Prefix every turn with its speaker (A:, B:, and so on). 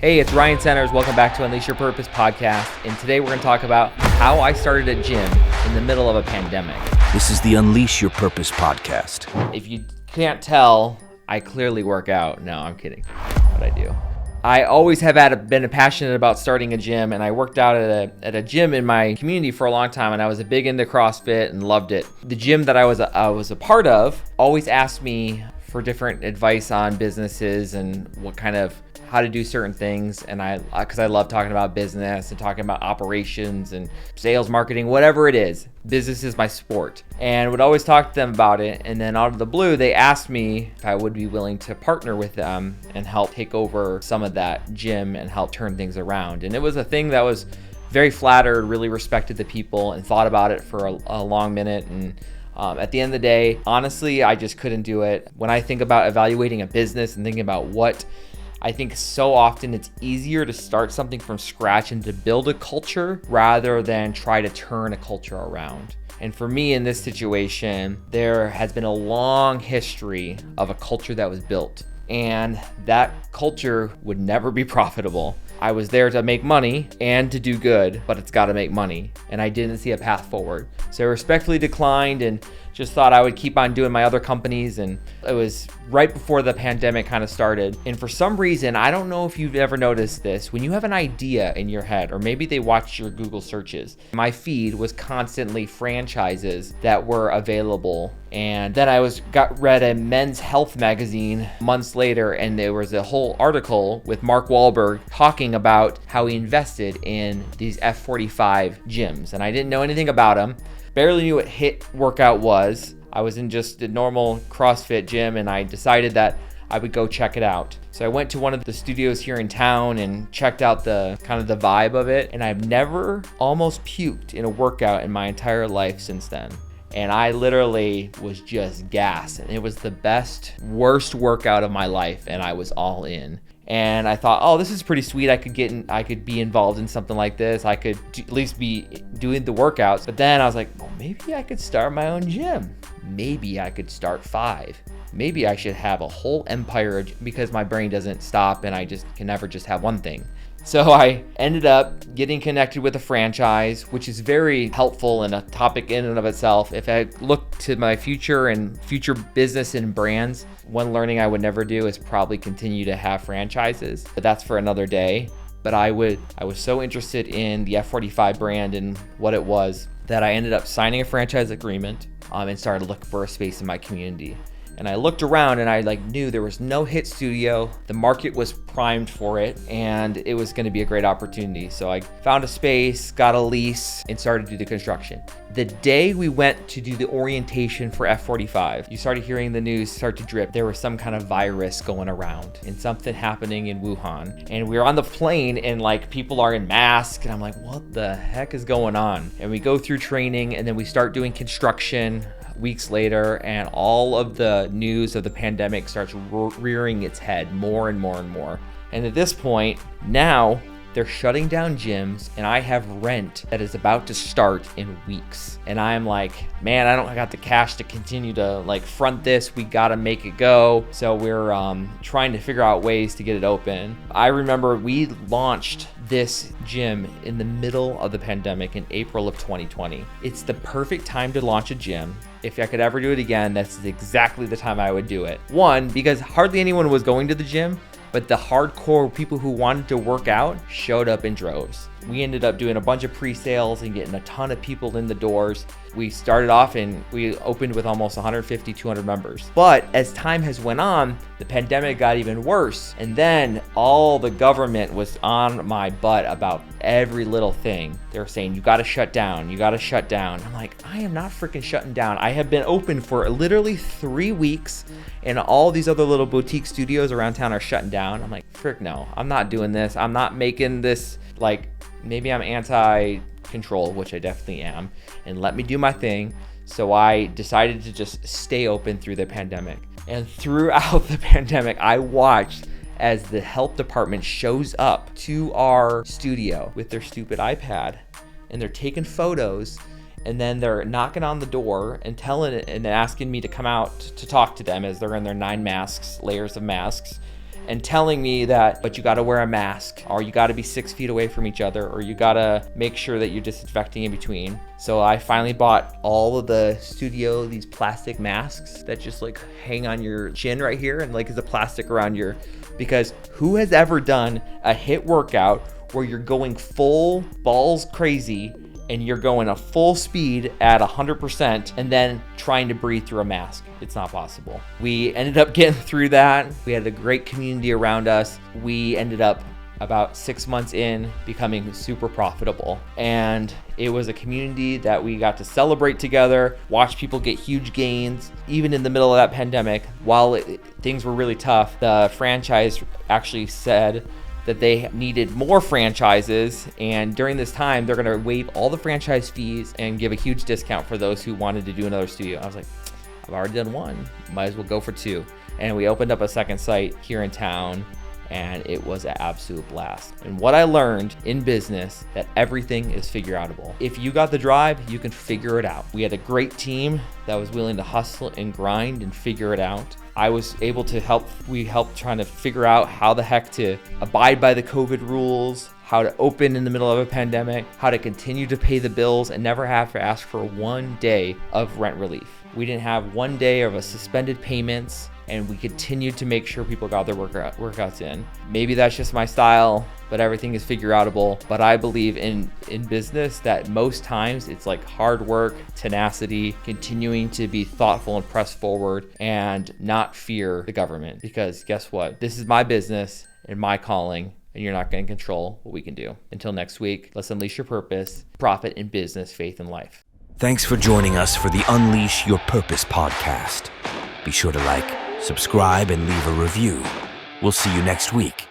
A: Hey, it's Ryan Centers. Welcome back to Unleash Your Purpose podcast. And today we're going to talk about how I started a gym in the middle of a pandemic.
B: This is the Unleash Your Purpose podcast.
A: If you can't tell, I clearly work out. No, I'm kidding. But I do. I always have been passionate about starting a gym, and I worked out at a gym in my community for a long time, and I was big into CrossFit and loved it. The gym that I was a part of always asked me for different advice on businesses and how to do certain things, and because I love talking about business and talking about operations and sales, marketing, whatever it is. Business is my sport, and would always talk to them about it. And then out of the blue, they asked me if I would be willing to partner with them and help take over some of that gym and help turn things around. And it was a thing that was very flattered, really respected the people, and thought about it for a long minute. And at the end of the day, honestly, I just couldn't do it. When I think about evaluating a business and thinking about what I think so often it's easier to start something from scratch and to build a culture rather than try to turn a culture around. And for me in this situation, there has been a long history of a culture that was built, and that culture would never be profitable. I was there to make money and to do good, but it's got to make money, and I didn't see a path forward. So I respectfully declined and just thought I would keep on doing my other companies. And it was right before the pandemic kind of started. And for some reason, I don't know if you've ever noticed this, when you have an idea in your head, or maybe they watched your Google searches, my feed was constantly franchises that were available. And then I read a men's health magazine months later, and there was a whole article with Mark Wahlberg talking about how he invested in these F45 gyms. And I didn't know anything about them. Barely knew what HIIT workout was. I was in just a normal CrossFit gym, and I decided that I would go check it out. So I went to one of the studios here in town and checked out the vibe of it. And I've never almost puked in a workout in my entire life since then. And I literally was just gassed. And it was the worst workout of my life, and I was all in. And I thought, oh, this is pretty sweet. I could be involved in something like this. I could at least be doing the workouts. But then I was like, well, maybe I could start my own gym. Maybe I could start 5. Maybe I should have a whole empire, because my brain doesn't stop and I just can never just have one thing. So I ended up getting connected with a franchise, which is very helpful and a topic in and of itself. If I look to my future and future business and brands, one learning I would never do is probably continue to have franchises, but that's for another day. But I was so interested in the F45 brand and what it was that I ended up signing a franchise agreement and started looking for a space in my community. And I looked around and I knew there was no HIIT studio. The market was primed for it, and it was going to be a great opportunity. So I found a space, got a lease, and started to do the construction. The day we went to do the orientation for F45, you started hearing the news start to drip. There was some kind of virus going around and something happening in Wuhan. And we were on the plane, and people are in masks, and I'm like, what the heck is going on? And we go through training, and then we start doing construction weeks later, and all of the news of the pandemic starts rearing its head more and more and more. And at this point, now they're shutting down gyms, and I have rent that is about to start in weeks. And I'm like, man, I got the cash to continue to front this. We got to make it go. So we're trying to figure out ways to get it open. I remember we launched this gym in the middle of the pandemic in April of 2020. It's the perfect time to launch a gym. If I could ever do it again, that's exactly the time I would do it. One, because hardly anyone was going to the gym, but the hardcore people who wanted to work out showed up in droves. We ended up doing a bunch of pre-sales and getting a ton of people in the doors. We started off and we opened with almost 150, 200 members. But as time has went on, the pandemic got even worse. And then all the government was on my butt about every little thing. They were saying, you gotta shut down, you gotta shut down. I'm like, I am not freaking shutting down. I have been open for literally 3 weeks, and all these other little boutique studios around town are shutting down. I'm like, frick no, I'm not doing this. I'm not making this maybe I'm anti-control, which I definitely am, and let me do my thing. So I decided to just stay open through the pandemic. And throughout the pandemic, I watched as the health department shows up to our studio with their stupid iPad, and they're taking photos, and then they're knocking on the door and asking me to come out to talk to them as they're in their 9 layers of masks. and telling me that, but you got to wear a mask, or you got to be 6 feet away from each other, or you got to make sure that you're disinfecting in between. So I finally bought all of the studio, these plastic masks that just like hang on your chin right here, and like is the plastic around your, because who has ever done a HIIT workout where you're going full balls crazy and you're going a full speed at 100% and then trying to breathe through a mask? It's not possible. We ended up getting through that. We had a great community around us. We ended up about 6 months in becoming super profitable. And it was a community that we got to celebrate together, watch people get huge gains, even in the middle of that pandemic. While things were really tough, the franchise actually said that they needed more franchises, and during this time they're gonna waive all the franchise fees and give a huge discount for those who wanted to do another studio. I was like, I've already done one, might as well go for two. And we opened up a second site here in town, and it was an absolute blast. And what I learned in business, that everything is figure outable. If you got the drive, you can figure it out. We had a great team that was willing to hustle and grind and figure it out. I was able to help, we helped trying to figure out how the heck to abide by the COVID rules, how to open in the middle of a pandemic, how to continue to pay the bills and never have to ask for 1 day of rent relief. We didn't have 1 day of a suspended payments, and we continued to make sure people got their workouts in. Maybe that's just my style, but everything is figure outable. But I believe in business that most times it's like hard work, tenacity, continuing to be thoughtful and press forward and not fear the government. Because guess what? This is my business and my calling, and you're not going to control what we can do. Until next week, let's unleash your purpose, profit in business, faith in life.
B: Thanks for joining us for the Unleash Your Purpose podcast. Be sure to like, subscribe, and leave a review. We'll see you next week.